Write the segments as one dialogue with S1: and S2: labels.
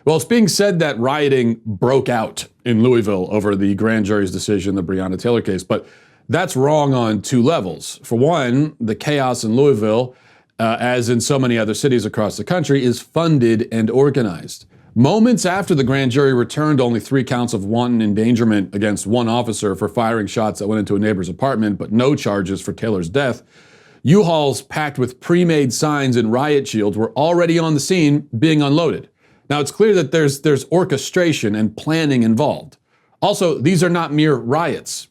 S1: Well, it's being said that rioting broke out in Louisville over the grand jury's decision in the Breonna Taylor case, but that's wrong on two levels. For one, the chaos in Louisville, as in so many other cities across the country, is funded and organized. Moments after the grand jury returned only 3 counts of wanton endangerment against one officer for firing shots that went into a neighbor's apartment, but no charges for Taylor's death, U-Hauls packed with pre-made signs and riot shields were already on the scene being unloaded. Now, it's clear that there's orchestration and planning involved. Also, these are not mere riots.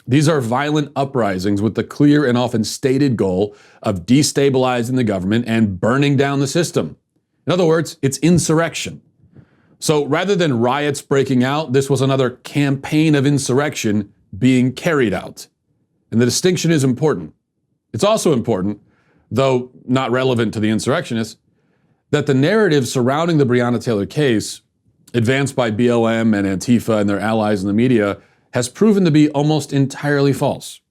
S1: These are violent uprisings with the clear and often stated goal of destabilizing the government and burning down the system. In other words, it's insurrection. So rather than riots breaking out, this was another campaign of insurrection being carried out. And the distinction is important. It's also important, though not relevant to the insurrectionists, that the narrative surrounding the Breonna Taylor case, advanced by BLM and Antifa and their allies in the media, has proven to be almost entirely false.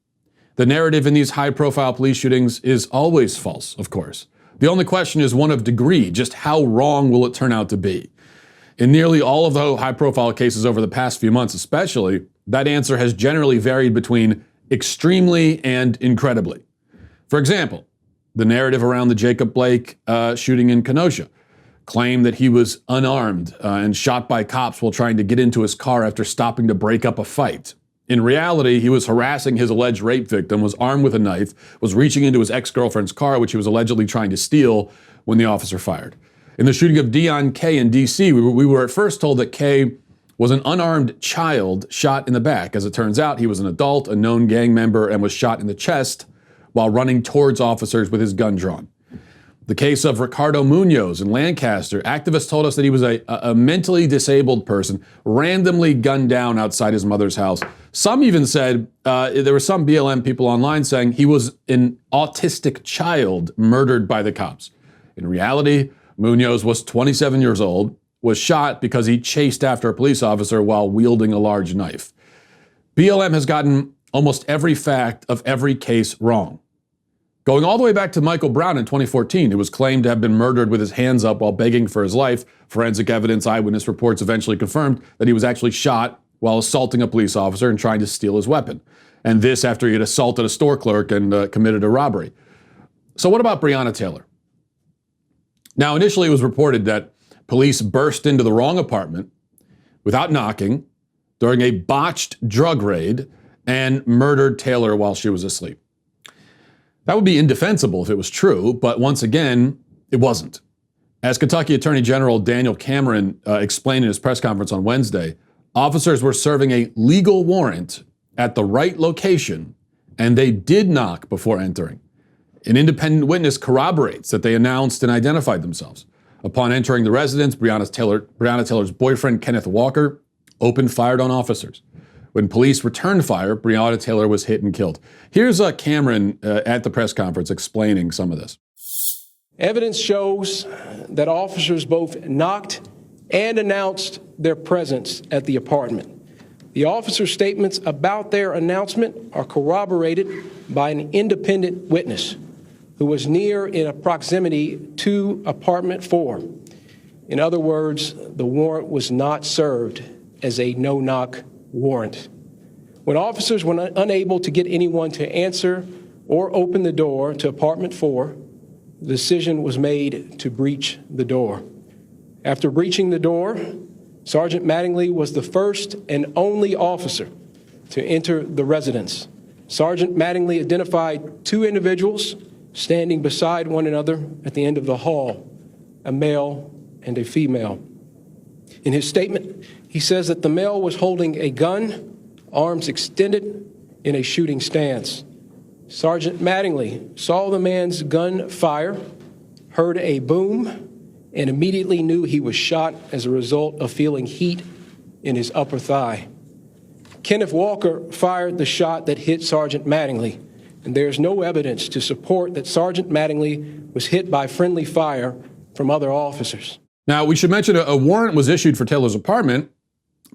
S1: The narrative in these high-profile police shootings is always false, of course. The only question is one of degree, just how wrong will it turn out to be? In nearly all of the high-profile cases over the past few months especially, that answer has generally varied between extremely and incredibly. For example, the narrative around the Jacob Blake shooting in Kenosha claimed that he was unarmed and shot by cops while trying to get into his car after stopping to break up a fight. In reality, he was harassing his alleged rape victim, was armed with a knife, was reaching into his ex-girlfriend's car, which he was allegedly trying to steal when the officer fired. In the shooting of Deon K in D.C., we were at first told that K was an unarmed child shot in the back. As it turns out, he was an adult, a known gang member, and was shot in the chest while running towards officers with his gun drawn. The case of Ricardo Munoz in Lancaster, activists told us that he was a mentally disabled person randomly gunned down outside his mother's house. Some even said, there were some BLM people online saying he was an autistic child murdered by the cops. In reality, Munoz was 27 years old, was shot because he chased after a police officer while wielding a large knife. BLM has gotten almost every fact of every case wrong. Going all the way back to Michael Brown in 2014, who was claimed to have been murdered with his hands up while begging for his life. Forensic evidence, eyewitness reports eventually confirmed that he was actually shot while assaulting a police officer and trying to steal his weapon. And this after he had assaulted a store clerk and committed a robbery. So what about Breonna Taylor? Now, initially it was reported that police burst into the wrong apartment without knocking during a botched drug raid and murdered Taylor while she was asleep. That would be indefensible if it was true, but once again, it wasn't. As Kentucky Attorney General Daniel Cameron explained in his press conference on Wednesday, officers were serving a legal warrant at the right location, and they did knock before entering. An independent witness corroborates that they announced and identified themselves. Upon entering the residence, Breonna Taylor's boyfriend, Kenneth Walker, opened fire on officers. When police returned fire, Breonna Taylor was hit and killed. Here's Cameron at the press conference explaining some of this.
S2: Evidence shows that officers both knocked and announced their presence at the apartment. The officers' statements about their announcement are corroborated by an independent witness who was near in a proximity to apartment 4. In other words, the warrant was not served as a no-knock warrant. When officers were unable to get anyone to answer or open the door to apartment 4, the decision was made to breach the door. After breaching the door, Sergeant Mattingly was the first and only officer to enter the residence. Sergeant Mattingly identified 2 individuals standing beside one another at the end of the hall, a male and a female. In his statement, he says that the male was holding a gun, arms extended, in a shooting stance. Sergeant Mattingly saw the man's gun fire, heard a boom, and immediately knew he was shot as a result of feeling heat in his upper thigh. Kenneth Walker fired the shot that hit Sergeant Mattingly, and there's no evidence to support that Sergeant Mattingly was hit by friendly fire from other officers.
S1: Now, we should mention a warrant was issued for Taylor's apartment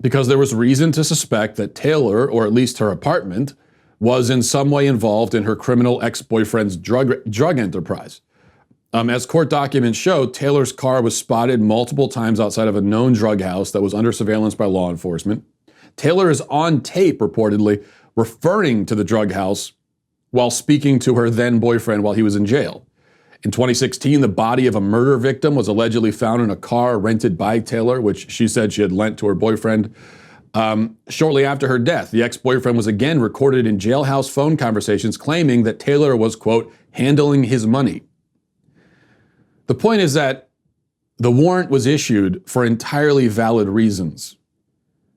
S1: because there was reason to suspect that Taylor, or at least her apartment, was in some way involved in her criminal ex-boyfriend's drug enterprise. As court documents show, Taylor's car was spotted multiple times outside of a known drug house that was under surveillance by law enforcement. Taylor is on tape, reportedly, referring to the drug house while speaking to her then boyfriend while he was in jail. In 2016, the body of a murder victim was allegedly found in a car rented by Taylor, which she said she had lent to her boyfriend. Shortly after her death, the ex-boyfriend was again recorded in jailhouse phone conversations claiming that Taylor was, quote, handling his money. The point is that the warrant was issued for entirely valid reasons.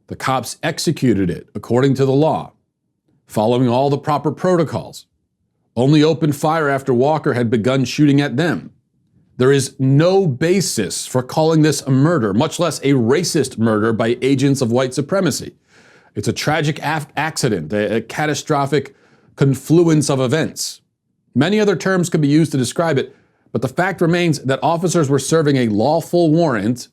S1: The cops executed it according to the law, following all the proper protocols. Only opened fire after Walker had begun shooting at them. There is no basis for calling this a murder, much less a racist murder by agents of white supremacy. It's a tragic accident, a catastrophic confluence of events. Many other terms could be used to describe it, but the fact remains that officers were serving a lawful warrant,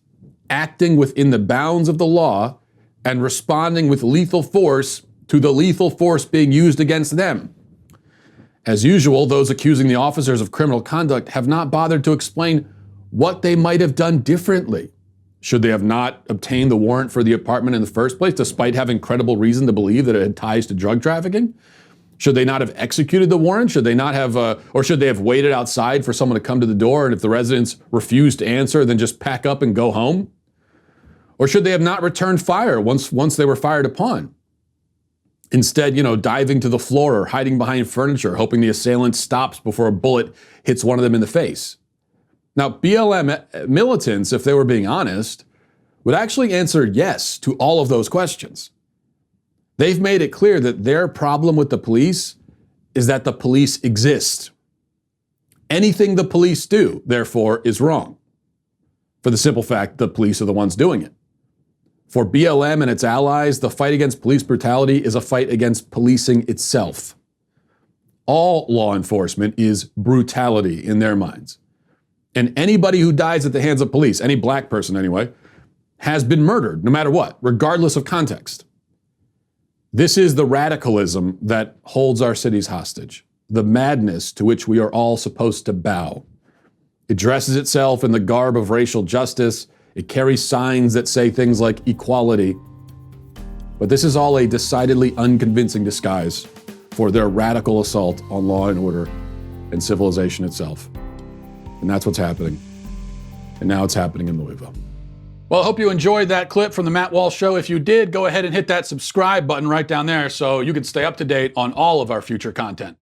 S1: acting within the bounds of the law, and responding with lethal force to the lethal force being used against them. As usual, those accusing the officers of criminal conduct have not bothered to explain what they might have done differently. Should they have not obtained the warrant for the apartment in the first place, despite having credible reason to believe that it had ties to drug trafficking? Should they not have executed the warrant? Should they not have, or should they have waited outside for someone to come to the door, and if the residents refused to answer, then just pack up and go home? Or should they have not returned fire once they were fired upon? Instead, diving to the floor or hiding behind furniture, hoping the assailant stops before a bullet hits one of them in the face. Now, BLM militants, if they were being honest, would actually answer yes to all of those questions. They've made it clear that their problem with the police is that the police exist. Anything the police do, therefore, is wrong. For the simple fact the police are the ones doing it. For BLM and its allies, the fight against police brutality is a fight against policing itself. All law enforcement is brutality in their minds. And anybody who dies at the hands of police, any black person anyway, has been murdered, no matter what, regardless of context. This is the radicalism that holds our cities hostage, the madness to which we are all supposed to bow. It dresses itself in the garb of racial justice. It carries signs that say things like equality. But this is all a decidedly unconvincing disguise for their radical assault on law and order and civilization itself. And that's what's happening. And now it's happening in Louisville. Well, I hope you enjoyed that clip from the Matt Walsh Show. If you did, go ahead and hit that subscribe button right down there so you can stay up to date on all of our future content.